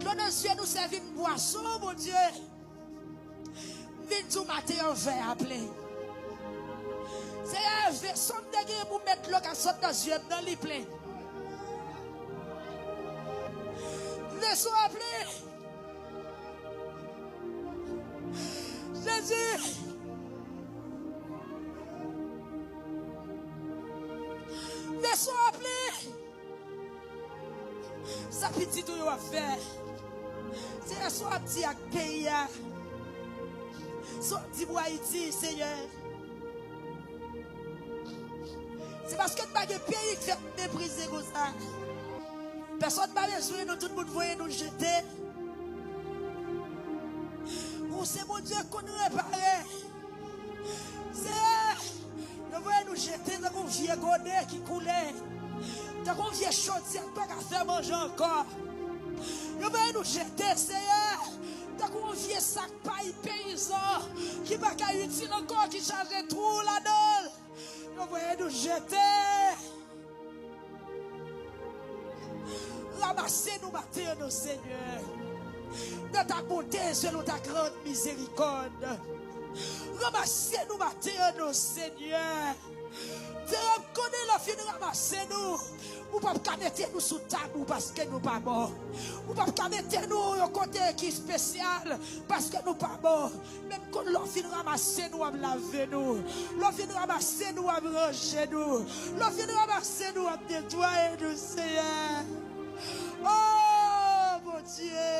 L'eau de Dieu nous sert une boisson, mon Dieu. Vine tout matin en verre appelé. C'est un verset de pour mettre l'eau qui sort dans les yeux dans les pleins. Vaisseau appelé. Jésus. Vaisseau appelé. Ça petit tout à faire. C'est un soir petit à pays. Sorti pour Haïti, Seigneur. C'est parce que nous n'avons pas de pays qui fait mépriser comme ça. Personne n'a besoin de nous, tout le monde voyait nous jeter. Ou c'est mon Dieu qu'on nous réparait. C'est nous voyons nous jeter dans un vieux godet qui coulait. Dans un vieux chaudière qui n'a pas faire manger encore. Nous voyons nous jeter, Seigneur. Dans un vieux sac paille paysan qui n'a pas utile encore, qui charge tout là-dedans. Nous voyons nous jeter. Ramassez-nous maintenant, Seigneur. Dans ta bonté, selon ta grande miséricorde. Ramassez-nous maintenant, Seigneur. Tu reconnais la fin de ramasser-nous. Ou pas mettre nous sous tabou parce que nous pas morts. Ou pas mettre nous au côté qui est spécial parce que nous pas morts. Même quand l'on fin ramasser nous à laver nous. L'on fin ramasser nous à ranger nous. L'on fin ramasser nous à nettoyer nous, Seigneur. Oh mon Dieu.